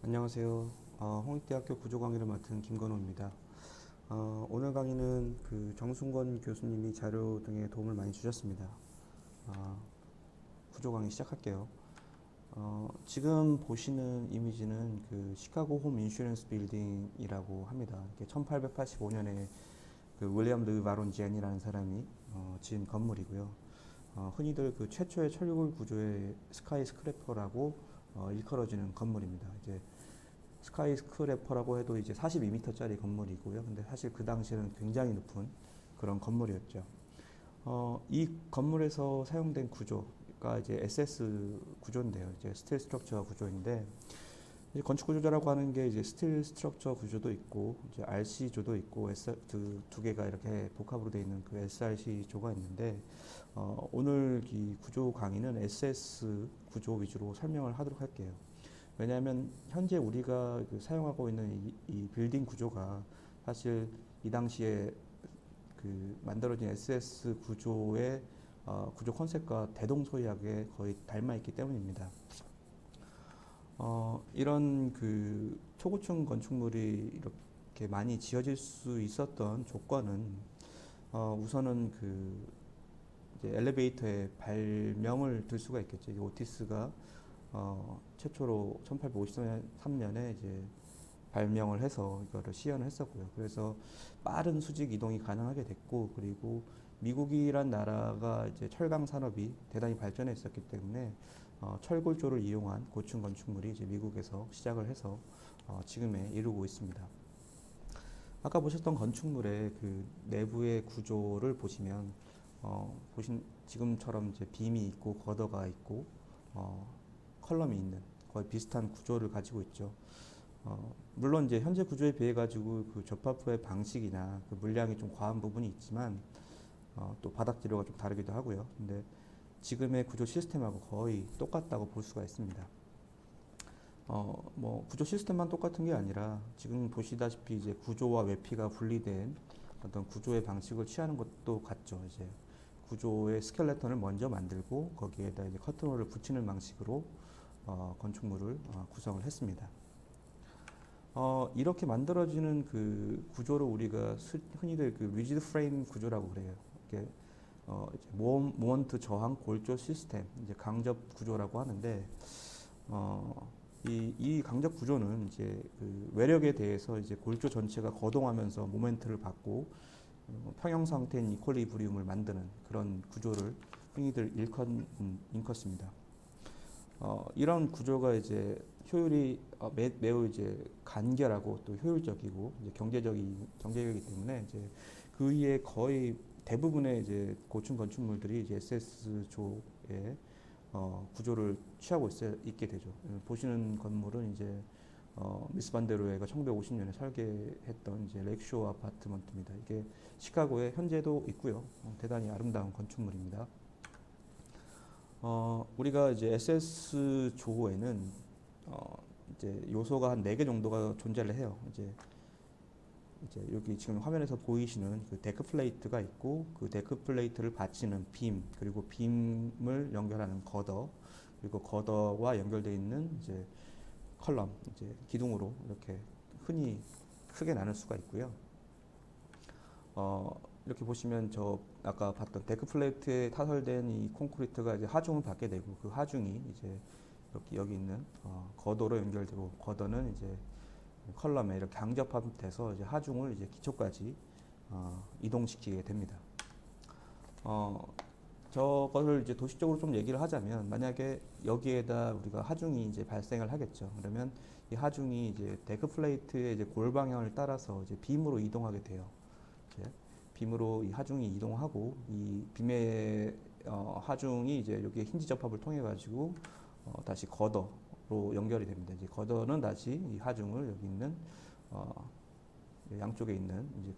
안녕하세요. 홍익대학교 구조 강의를 맡은 김건호입니다. 오늘 강의는 그 정순권 교수님이 자료 등의 도움을 많이 주셨습니다. 어, 구조 강의 시작할게요. 지금 보시는 이미지는 그 시카고 홈 인슈런스 빌딩이라고 합니다. 이게 1885년에 그 윌리엄 르 바론지안이라는 사람이 지은 건물이고요. 흔히들 그 최초의 철골 구조의 스카이 스크래퍼라고 일컬어지는 건물입니다. 이제 스카이스크래퍼라고 해도 이제 42m짜리 건물이고요. 근데 사실 그 당시에는 굉장히 높은 그런 건물이었죠. 이 건물에서 사용된 구조가 이제 SS 구조인데요. 이제 스틸 스트럭처 구조인데, 이제 건축 구조자라고 하는 게 이제 스틸 스트럭처 구조도 있고, 이제 RC조도 있고, 두 개가 이렇게 복합으로 되어 있는 그 SRC조가 있는데, 오늘 이 구조 강의는 SS 구조 위주로 설명을 하도록 할게요. 왜냐하면 현재 우리가 그 사용하고 있는 이 빌딩 구조가 사실 이 당시에 그 만들어진 SS 구조의 구조 컨셉과 대동소이하게 거의 닮아 있기 때문입니다. 이런 그 초고층 건축물이 이렇게 많이 지어질 수 있었던 조건은 우선은 그 이제 엘리베이터의 발명을 들 수가 있겠죠. 오티스가 최초로 1853년에 이제 발명을 해서 이거를 시연을 했었고요. 그래서 빠른 수직 이동이 가능하게 됐고, 그리고 미국이란 나라가 이제 철강 산업이 대단히 발전해 있었기 때문에 철골조를 이용한 고층 건축물이 이제 미국에서 시작을 해서 지금에 이르고 있습니다. 아까 보셨던 건축물의 그 내부의 구조를 보시면 지금처럼 이제 빔이 있고 거더가 있고 컬럼이 있는 거의 비슷한 구조를 가지고 있죠. 물론 이제 현재 구조에 비해 가지고 그 접합부의 방식이나 그 물량이 좀 과한 부분이 있지만 또 바닥 재료가 좀 다르기도 하고요. 근데 지금의 구조 시스템하고 거의 똑같다고 볼 수가 있습니다. 뭐 구조 시스템만 똑같은 게 아니라 지금 보시다시피 이제 구조와 외피가 분리된 어떤 구조의 방식을 취하는 것도 같죠. 이제 구조의 스켈레톤을 먼저 만들고 거기에다 이제 커튼홀을 붙이는 방식으로 건축물을 구성을 했습니다. 이렇게 만들어지는 그 구조를 우리가 흔히들 그 리지드 프레임 구조라고 그래요. 이게 이제 모먼트 저항 골조 시스템, 이제 강접 구조라고 하는데, 이 강접 구조는 이제 그 외력에 대해서 이제 골조 전체가 거동하면서 모멘트를 받고 평형 상태인 이퀄리브리움을 만드는 그런 구조를 흔히들 일컫습니다. 이런 구조가 이제 효율이 매우 이제 간결하고 또 효율적이고 이제 경제적이기 때문에 이제 그 위에 거의 대부분의 이제 고층 건축물들이 이제 SS조의 구조를 취하고 있게 되죠. 보시는 건물은 이제 미스 반데로에가 1950년에 설계했던 이제 렉쇼 아파트먼트입니다. 이게 시카고에 현재도 있고요. 대단히 아름다운 건축물입니다. 우리가 이제 SS 조에는 이제 요소가 한 4개 정도가 존재를 해요. 이제 여기 지금 화면에서 보이시는 그 데크 플레이트가 있고, 그 데크 플레이트를 받치는 빔, 그리고 빔을 연결하는 거더, 그리고 거더와 연결되어 있는 이제 컬럼, 이제 기둥으로 이렇게 흔히 크게 나눌 수가 있고요. 이렇게 보시면 저 아까 봤던 데크 플레이트에 타설된 이 콘크리트가 이제 하중을 받게 되고, 그 하중이 이제 이렇게 여기 있는 거도로 연결되고, 거도는 이제 컬럼에 이렇게 강접합돼서 이제 하중을 이제 기초까지 이동시키게 됩니다. 저거를 이제 도식적으로 좀 얘기를 하자면, 만약에 여기에다 우리가 하중이 이제 발생을 하겠죠. 그러면 이 하중이 이제 데크 플레이트의 이제 골 방향을 따라서 이제 빔으로 이동하게 돼요. 이제 빔으로 이 하중이 이동하고, 이 빔의 하중이 이제 여기 힌지 접합을 통해 가지고 다시 거더로 연결이 됩니다. 이제 거더는 다시 이 하중을 여기 있는 양쪽에 있는 이제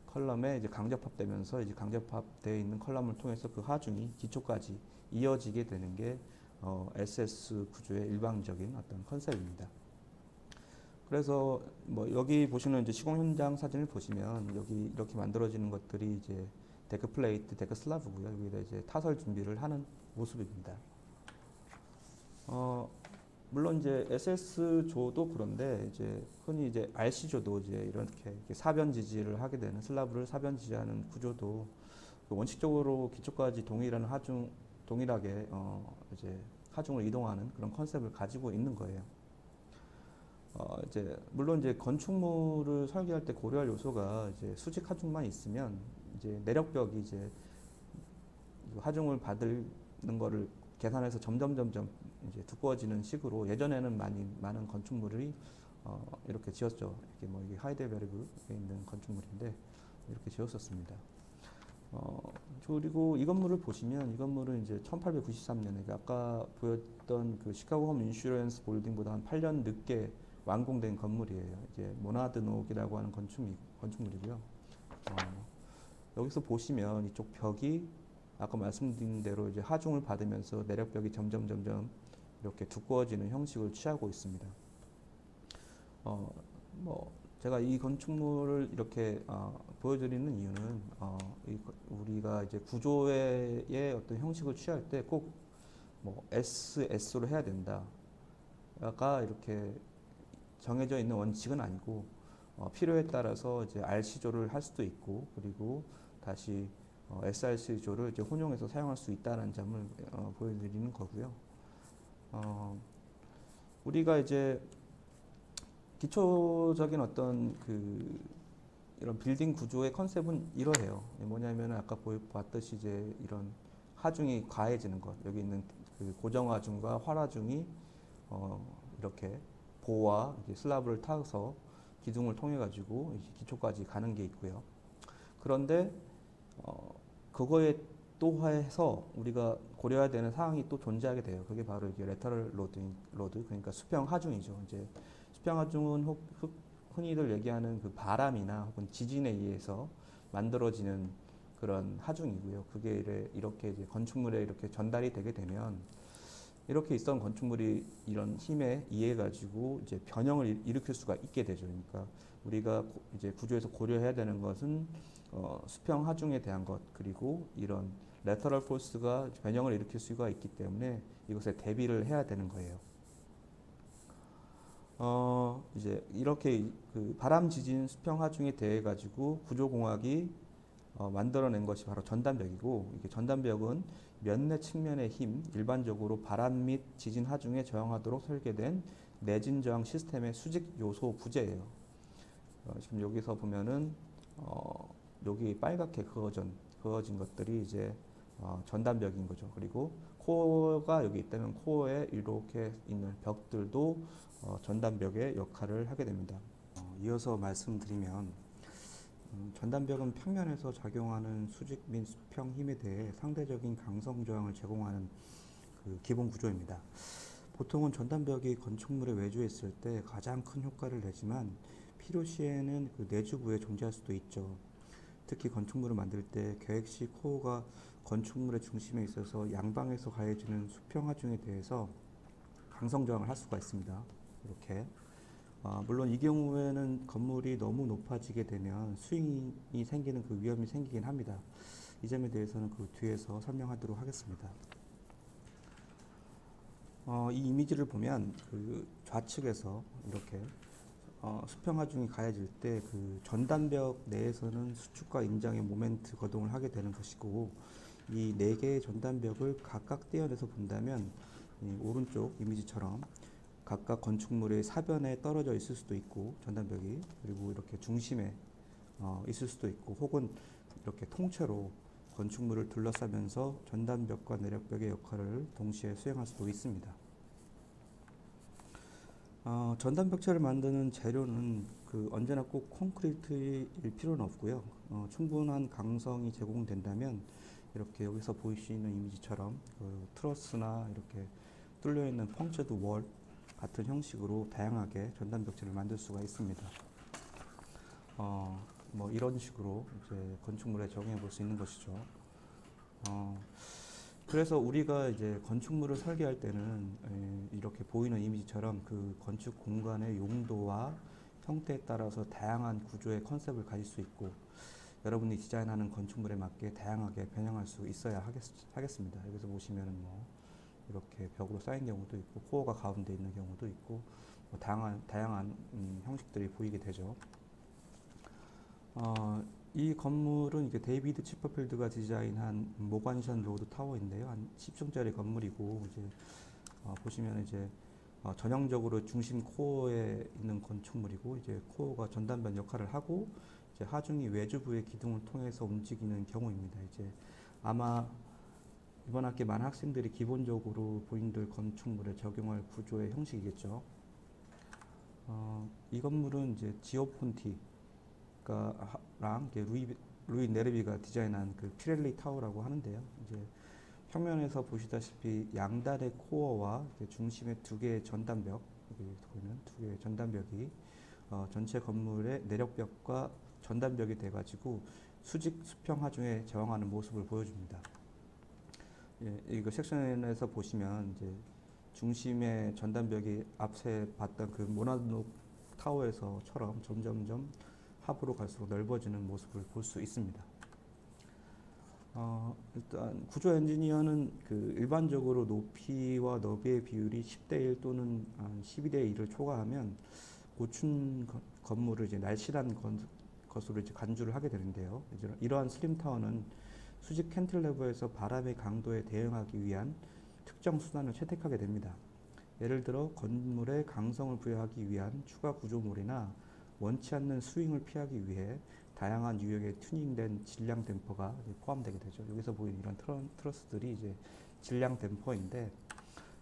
컬럼에 이제 강접합되면서 이제 강접합되어 있는 컬럼을 통해서 그 하중이 기초까지 이어지게 되는 게 SS 구조의 일반적인 어떤 컨셉입니다. 그래서 뭐 여기 보시는 이제 시공 현장 사진을 보시면 여기 이렇게 만들어지는 것들이 이제 데크 플레이트, 데크 슬라브고요. 여기다 이제 타설 준비를 하는 모습입니다. 물론 이제 SS조도 그런데 이제 흔히 이제 RC조도 이제 이렇게 사변 지지를 하게 되는 슬라브를 사변 지지하는 구조도 원칙적으로 기초까지 동일하게 이제 하중을 이동하는 그런 컨셉을 가지고 있는 거예요. 이제 물론 이제 건축물을 설계할 때 고려할 요소가 이제 수직 하중만 있으면 이제 내력벽이 이제 하중을 받는 거를 계산해서 점점 이제 두꺼워지는 식으로 예전에는 많은 건축물이 이렇게 지었죠. 이게 뭐 이게 하이델베르그에 있는 건축물인데 이렇게 지었었습니다. 그리고 이 건물을 보시면 이 건물은 이제 1893년에 아까 보였던 그 시카고 홈 인슈런스 볼딩보다 한 8년 늦게 완공된 건물이에요. 이게 모나드녹이라고 하는 건축물이고요. 여기서 보시면 이쪽 벽이 아까 말씀드린 대로 이제 하중을 받으면서 내력벽이 점점 이렇게 두꺼워지는 형식을 취하고 있습니다. 뭐 제가 이 건축물을 이렇게 보여드리는 이유는 우리가 이제 구조의 어떤 형식을 취할 때 꼭 뭐 SS로 해야 된다가 이렇게 정해져 있는 원칙은 아니고 필요에 따라서 이제 RC조를 할 수도 있고 그리고 다시 SRC조를 이제 혼용해서 사용할 수 있다는 점을 보여드리는 거고요. 우리가 이제 기초적인 어떤 이런 빌딩 구조의 컨셉은 이러해요. 뭐냐면 아까 봤듯이 이제 이런 하중이 가해지는 것, 여기 있는 그 고정 하중과 활 하중이 이렇게 보와 슬라브를 타서 기둥을 통해 가지고 기초까지 가는 게 있고요. 그런데 그거에 또 해서 우리가 고려해야 되는 사항이 또 존재하게 돼요. 그게 바로 이게 레터럴 로드, 그러니까 수평 하중이죠. 이제 수평 하중은 흔히들 얘기하는 그 바람이나 혹은 지진에 의해서 만들어지는 그런 하중이고요. 그게 이렇게 이제 건축물에 이렇게 전달이 되게 되면 이렇게 있던 건축물이 이런 힘에 의해 가지고 이제 변형을 일으킬 수가 있게 되죠. 그러니까 우리가 이제 구조에서 고려해야 되는 것은 수평 하중에 대한 것 그리고 이런 레터럴 포스가 변형을 일으킬 수가 있기 때문에 이것에 대비를 해야 되는 거예요. 이제 이렇게 그 바람 지진 수평 하중에 대해 가지고 구조공학이 만들어낸 것이 바로 전단벽이고 이게 전단벽은 면내 측면의 힘, 일반적으로 바람 및 지진 하중에 저항하도록 설계된 내진 저항 시스템의 수직 요소 부재예요. 지금 여기서 보면은 여기 빨갛게 그어진 것들이 이제 전단벽인 거죠. 그리고 코어가 여기 있다면 코어에 이렇게 있는 벽들도 전단벽의 역할을 하게 됩니다. 이어서 말씀드리면 전단벽은 평면에서 작용하는 수직 및 수평 힘에 대해 상대적인 강성 저항을 제공하는 그 기본 구조입니다. 보통은 전단벽이 건축물에 외주했을 때 가장 큰 효과를 내지만 필요시에는 그 내주부에 존재할 수도 있죠. 특히 건축물을 만들 때 계획시 코어가 건축물의 중심에 있어서 양방에서 가해지는 수평 하중에 대해서 강성 저항을 할 수가 있습니다. 이렇게 물론 이 경우에는 건물이 너무 높아지게 되면 스윙이 생기는 그 위험이 생기긴 합니다. 이 점에 대해서는 그 뒤에서 설명하도록 하겠습니다. 이 이미지를 보면 그 좌측에서 이렇게 수평 하중이 가해질 때 그 전단벽 내에서는 수축과 인장의 모멘트 거동을 하게 되는 것이고 이 네 개의 전단벽을 각각 떼어내서 본다면 이 오른쪽 이미지처럼 각각 건축물의 사변에 떨어져 있을 수도 있고 전단벽이 그리고 이렇게 중심에 있을 수도 있고 혹은 이렇게 통째로 건축물을 둘러싸면서 전단벽과 내력벽의 역할을 동시에 수행할 수도 있습니다. 전단벽체를 만드는 재료는 언제나 꼭 콘크리트일 필요는 없고요. 충분한 강성이 제공된다면 이렇게 여기서 보이시는 이미지처럼 트러스나 이렇게 뚫려 있는 펑처드 월 같은 형식으로 다양하게 전단벽체를 만들 수가 있습니다. 뭐 이런 식으로 이제 건축물에 적용해 볼 수 있는 것이죠. 그래서 우리가 이제 건축물을 설계할 때는 이렇게 보이는 이미지처럼 그 건축 공간의 용도와 형태에 따라서 다양한 구조의 컨셉을 가질 수 있고 여러분이 디자인하는 건축물에 맞게 다양하게 변형할 수 있어야 하겠습니다. 여기서 보시면은 뭐 이렇게 벽으로 쌓인 경우도 있고 코어가 가운데 있는 경우도 있고 뭐 다양한 형식들이 보이게 되죠. 이 건물은 이게 데이비드 치퍼필드가 디자인한 모관션 로드 타워인데요. 한 10층짜리 건물이고 이제 보시면 이제 전형적으로 중심 코어에 있는 건축물이고 이제 코어가 전단변 역할을 하고 이제 하중이 외주부의 기둥을 통해서 움직이는 경우입니다. 이제 아마 이번 학기 많은 학생들이 기본적으로 본인들 건축물에 적용할 구조의 형식이겠죠. 이 건물은 이제 지오폰티가랑 루이 네르비가 디자인한 그 피렐리 타워라고 하는데요. 이제 평면에서 보시다시피 양단의 코어와 중심의 두 개의 전단벽, 보이는 두 개의 전단벽이 전체 건물의 내력벽과 전단벽이 돼가지고 수직 수평 하중에 저항하는 모습을 보여줍니다. 예, 이거 섹션에서 보시면 이제 중심의 전단벽이 앞에 봤던 그 모나노 타워에서처럼 점점점 하부로 갈수록 넓어지는 모습을 볼 수 있습니다. 일단 구조 엔지니어는 그 일반적으로 높이와 너비의 비율이 10대 1 또는 12대 1을 초과하면 고층 건물을 이제 날씬한 것으로 이제 간주를 하게 되는데요. 이제 이러한 슬림 타워는 수직 캔틸레버에서 바람의 강도에 대응하기 위한 특정 수단을 채택하게 됩니다. 예를 들어 건물에 강성을 부여하기 위한 추가 구조물이나 원치 않는 스윙을 피하기 위해 다양한 유형의 튜닝된 질량 댐퍼가 포함되게 되죠. 여기서 보이는 이런 트러스들이 이제 질량 댐퍼인데,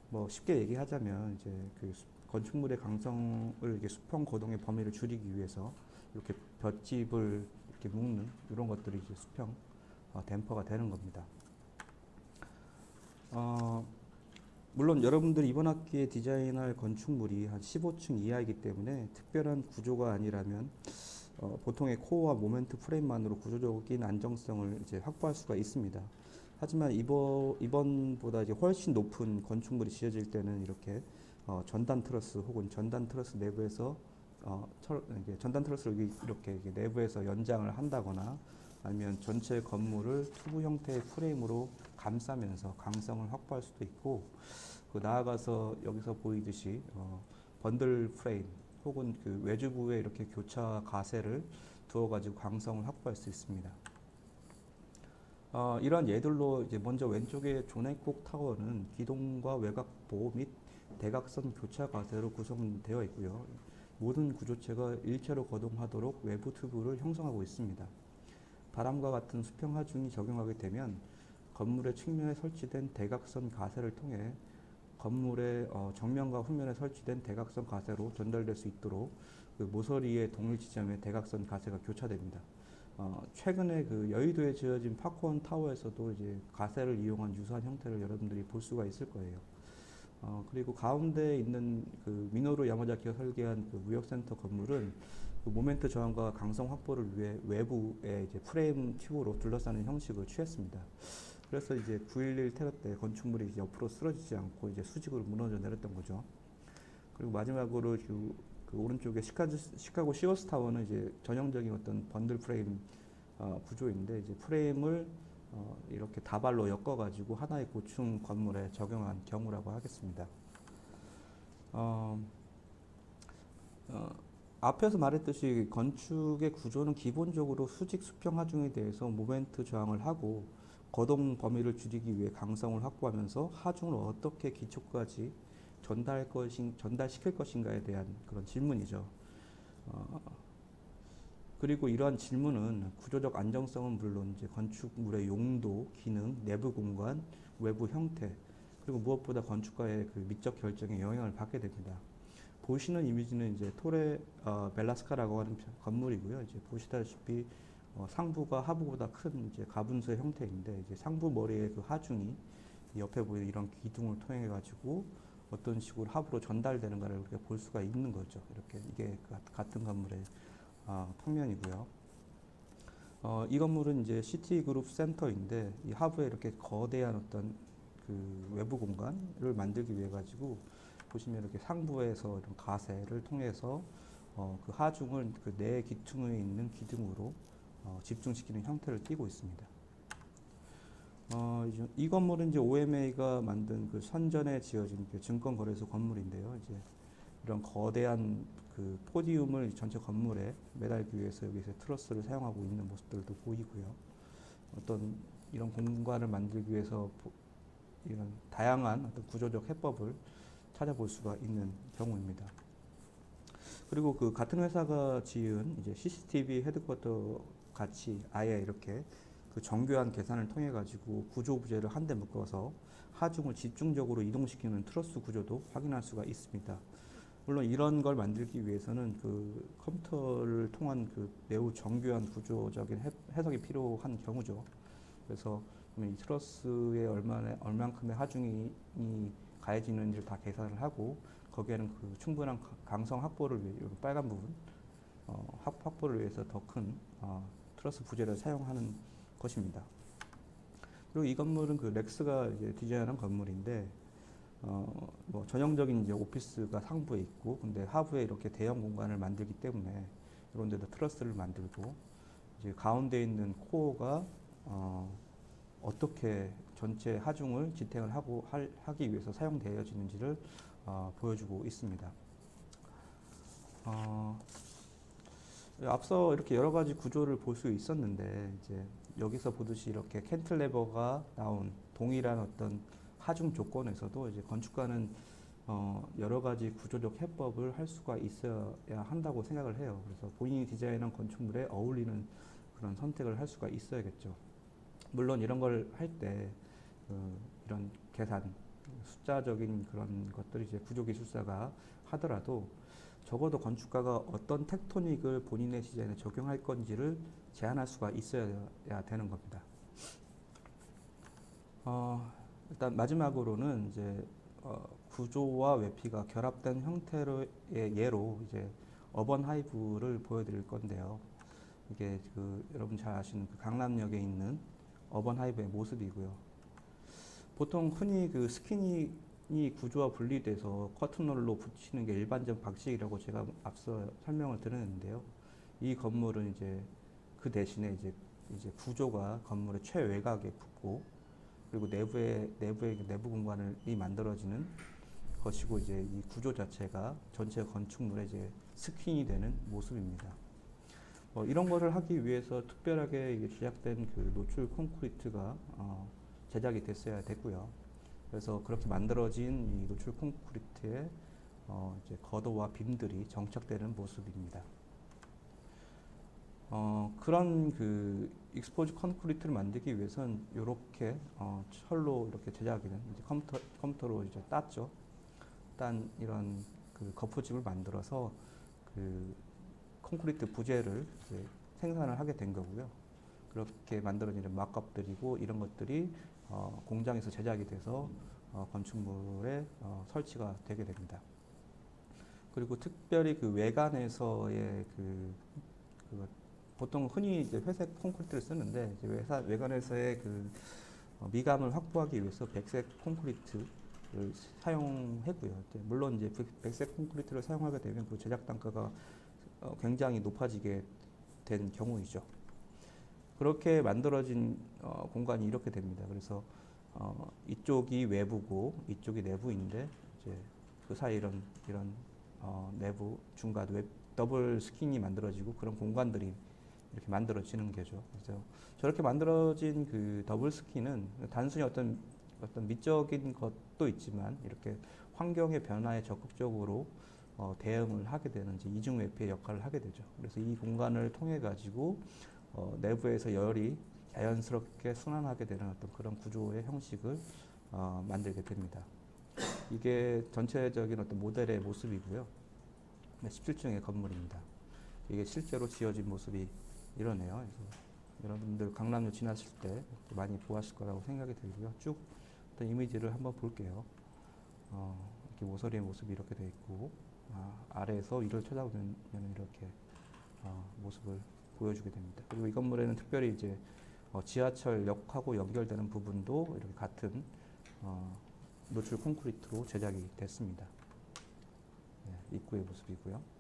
뭐 쉽게 얘기하자면 이제 그 건축물의 강성을 이렇게 수평 거동의 범위를 줄이기 위해서 이렇게 볏짚을 이렇게 묶는 이런 것들이 이제 수평 댐퍼가 되는 겁니다. 물론 여러분들이 이번 학기에 디자인할 건축물이 한 15층 이하이기 때문에 특별한 구조가 아니라면 보통의 코어와 모멘트 프레임만으로 구조적인 안정성을 이제 확보할 수가 있습니다. 하지만 이번보다 이제 훨씬 높은 건축물이 지어질 때는 이렇게 전단 트러스 혹은 전단 트러스 내부에서 전단 트러스를 이렇게 내부에서 연장을 한다거나 아니면 전체 건물을 튜브 형태의 프레임으로 감싸면서 강성을 확보할 수도 있고, 나아가서 여기서 보이듯이 번들 프레임 혹은 그 외주부에 이렇게 교차 가세를 두어가지고 강성을 확보할 수 있습니다. 이러한 예들로 이제 먼저 왼쪽의 존 행콕 타워는 기동과 외곽보 및 대각선 교차 가세로 구성되어 있고요. 모든 구조체가 일체로 거동하도록 외부 튜브를 형성하고 있습니다. 바람과 같은 수평 하중이 적용하게 되면 건물의 측면에 설치된 대각선 가세를 통해 건물의 정면과 후면에 설치된 대각선 가세로 전달될 수 있도록 그 모서리의 동일 지점에 대각선 가세가 교차됩니다. 최근에 그 여의도에 지어진 파크원 타워에서도 이제 가세를 이용한 유사한 형태를 여러분들이 볼 수가 있을 거예요. 그리고 가운데 있는 그 미노루 야마자키가 설계한 그 무역센터 건물은 그 모멘트 저항과 강성 확보를 위해 외부에 이제 프레임 튜브로 둘러싸는 형식을 취했습니다. 그래서 이제 9.11 테러 때 건축물이 이제 옆으로 쓰러지지 않고 이제 수직으로 무너져 내렸던 거죠. 그리고 마지막으로 그 오른쪽에 시카고 시어스 타워는 이제 전형적인 어떤 번들 프레임 구조인데, 이제 프레임을 이렇게 다발로 엮어가지고 하나의 고층 건물에 적용한 경우라고 하겠습니다. 앞에서 말했듯이 건축의 구조는 기본적으로 수직 수평 하중에 대해서 모멘트 저항을 하고 거동 범위를 줄이기 위해 강성을 확보하면서 하중을 어떻게 기초까지 전달시킬 것인가에 대한 그런 질문이죠. 그리고 이러한 질문은 구조적 안정성은 물론 이제 건축물의 용도, 기능, 내부 공간, 외부 형태, 그리고 무엇보다 건축가의 그 미적 결정에 영향을 받게 됩니다. 보시는 이미지는 이제 토레 벨라스카라고 하는 건물이고요. 이제 보시다시피 상부가 하부보다 큰 이제 가분수의 형태인데, 이제 상부 머리의 그 하중이 옆에 보이는 이런 기둥을 통해 가지고 어떤 식으로 하부로 전달되는가를 우리가 볼 수가 있는 거죠. 이렇게 이게 같은 건물의 평면이고요. 이 건물은 이제 시티그룹 센터인데, 이 하부에 이렇게 거대한 어떤 그 외부 공간을 만들기 위해 가지고 보시면 이렇게 상부에서 이런 가세를 통해서 그 하중을 그 내 기둥에 있는 기둥으로 집중시키는 형태를 띠고 있습니다. 이 건물은 이제 OMA가 만든 그 선전에 지어진 그 증권거래소 건물인데요. 이제 이런 거대한 그 포디움을 전체 건물에 매달기 위해서 여기서 트러스를 사용하고 있는 모습들도 보이고요. 어떤 이런 공간을 만들기 위해서 이런 다양한 어떤 구조적 해법을 찾아볼 수가 있는 경우입니다. 그리고 그 같은 회사가 지은 이제 CCTV 헤드쿼터 같이 아예 이렇게 그 정교한 계산을 통해 가지고 구조 부재를 한데 묶어서 하중을 집중적으로 이동시키는 트러스 구조도 확인할 수가 있습니다. 물론 이런 걸 만들기 위해서는 그 컴퓨터를 통한 그 매우 정교한 구조적인 해석이 필요한 경우죠. 그래서 이 트러스에 얼만큼의 하중이 가해지는지를 다 계산을 하고 거기에는 그 충분한 강성 확보를 위해 여기 빨간 부분 확보를 위해서 더 큰 트러스 부재를 사용하는 것입니다. 그리고 이 건물은 그 렉스가 이제 디자인한 건물인데 뭐 전형적인 이제 오피스가 상부에 있고 근데 하부에 이렇게 대형 공간을 만들기 때문에 이런 데다 트러스를 만들고 이제 가운데 있는 코어가 어떻게 전체 하중을 지탱을 하기 위해서 사용되어지는지를 보여주고 있습니다. 앞서 이렇게 여러 가지 구조를 볼 수 있었는데 이제 여기서 보듯이 이렇게 캔틀레버가 나온 동일한 어떤 하중 조건에서도 이제 건축가는 여러 가지 구조적 해법을 할 수가 있어야 한다고 생각을 해요. 그래서 본인이 디자인한 건축물에 어울리는 그런 선택을 할 수가 있어야겠죠. 물론 이런 걸 할 때 이런 계산, 숫자적인 그런 것들이 이제 구조기술사가 하더라도 적어도 건축가가 어떤 텍토닉을 본인의 디자인에 적용할 건지를 제안할 수가 있어야 되는 겁니다. 일단 마지막으로는 이제 구조와 외피가 결합된 형태의 예로 이제 어번 하이브를 보여드릴 건데요. 이게 그 여러분 잘 아시는 그 강남역에 있는 어번 하이브의 모습이고요. 보통 흔히 그 스키니 구조와 분리돼서 커튼홀로 붙이는 게 일반적 방식이라고 제가 앞서 설명을 드렸는데요. 이 건물은 이제 그 대신에 이제 구조가 건물의 최외곽에 붙고 그리고 내부 공간이 만들어지는 것이고 이제 이 구조 자체가 전체 건축물의 이제 스킨이 되는 모습입니다. 이런 거를 하기 위해서 특별하게 이게 제작된 그 노출 콘크리트가 제작이 됐어야 됐고요. 그래서 그렇게 만들어진 이 노출 콘크리트에 이제 거도와 빔들이 정착되는 모습입니다. 그런 그 익스포즈 콘크리트를 만들기 위해서는 이렇게 철로 이렇게 제작이 된 이제 컴퓨터로 이제 땄죠. 딴 이런 그 거푸집을 만들어서 그 콘크리트 부재를 이제 생산을 하게 된 거고요. 그렇게 만들어지는 막업들이고 이런 것들이 공장에서 제작이 돼서 건축물에 설치가 되게 됩니다. 그리고 특별히 그 외관에서의 보통 흔히 이제 회색 콘크리트를 쓰는데 이제 외관에서의 그 미감을 확보하기 위해서 백색 콘크리트를 사용했고요. 물론 이제 백색 콘크리트를 사용하게 되면 그 제작 단가가 굉장히 높아지게 된 경우이죠. 그렇게 만들어진 공간이 이렇게 됩니다. 그래서 이쪽이 외부고 이쪽이 내부인데 이제 그 사이 이런 내부 중간 더블 스킨이 만들어지고 그런 공간들이 이렇게 만들어지는 거죠. 그래서 저렇게 만들어진 그 더블 스킨은 단순히 어떤 미적인 것도 있지만 이렇게 환경의 변화에 적극적으로 대응을 하게 되는 이중 외피의 역할을 하게 되죠. 그래서 이 공간을 통해 가지고 내부에서 열이 자연스럽게 순환하게 되는 어떤 그런 구조의 형식을 만들게 됩니다. 이게 전체적인 어떤 모델의 모습이고요. 17층의 건물입니다. 이게 실제로 지어진 모습이 이러네요. 그래서 여러분들 강남역 지나실 때 많이 보았을 거라고 생각이 들고요. 쭉 어떤 이미지를 한번 볼게요. 이렇게 모서리의 모습이 이렇게 되어 있고 아래에서 위를 쳐다보면 이렇게 모습을 보여주게 됩니다. 그리고 이 건물에는 특별히 이제 지하철역하고 연결되는 부분도 이렇게 같은 노출 콘크리트로 제작이 됐습니다. 네, 입구의 모습이고요.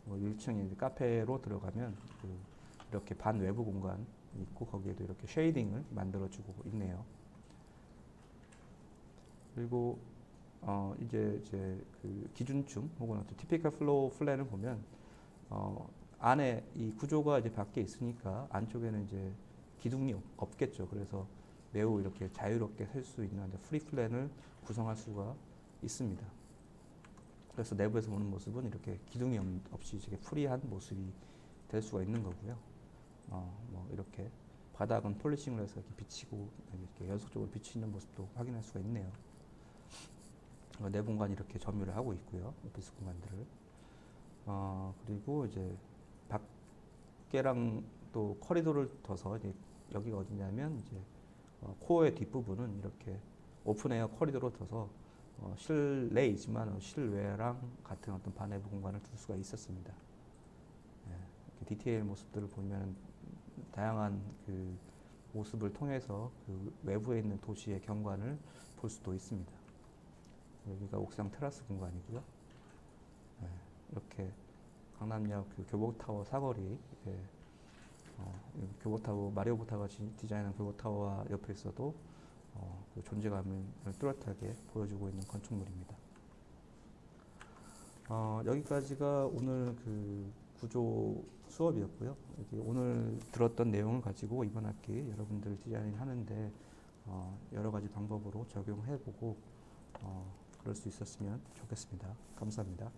1층에 카페로 들어가면 이렇게 반 외부 공간이 있고 거기에도 이렇게 쉐이딩을 만들어주고 있네요. 그리고 이제 그 기준춤 혹은 어떤 티피컬 플로우 플랜을 보면 안에 이 구조가 이제 밖에 있으니까 안쪽에는 이제 기둥이 없겠죠. 그래서 매우 이렇게 자유롭게 셀 수 있는 프리 플랜을 구성할 수가 있습니다. 그래서 내부에서 보는 모습은 이렇게 기둥이 없이 이렇게 프리한 모습이 될 수가 있는 거고요. 뭐 이렇게 바닥은 폴리싱을 해서 이렇게 비치고 이렇게 연속적으로 비치는 모습도 확인할 수가 있네요. 내분간 이렇게 점유를 하고 있고요. 오피스 공간들을. 그리고 이제 밖에랑 또 커리도를 둬서 이제 여기가 어디냐면 이제 코어의 뒷부분은 이렇게 오픈에어 커리도로 둬서 실내이지만 실외랑 같은 어떤 반내부 공간을 둘 수가 있었습니다. 디테일 모습들을 보면 다양한 그 모습을 통해서 그 외부에 있는 도시의 경관을 볼 수도 있습니다. 여기가 옥상 테라스 공간이고요. 이렇게 강남역 그 교보타워 사거리, 교보타워 마리오보타가 디자인한 교보타워와 옆에 있어도 그 존재감을 뚜렷하게 보여주고 있는 건축물입니다. 여기까지가 오늘 그 구조 수업이었고요. 오늘 들었던 내용을 가지고 이번 학기 여러분들 디자인 하는데 여러 가지 방법으로 적용해보고 그럴 수 있었으면 좋겠습니다. 감사합니다.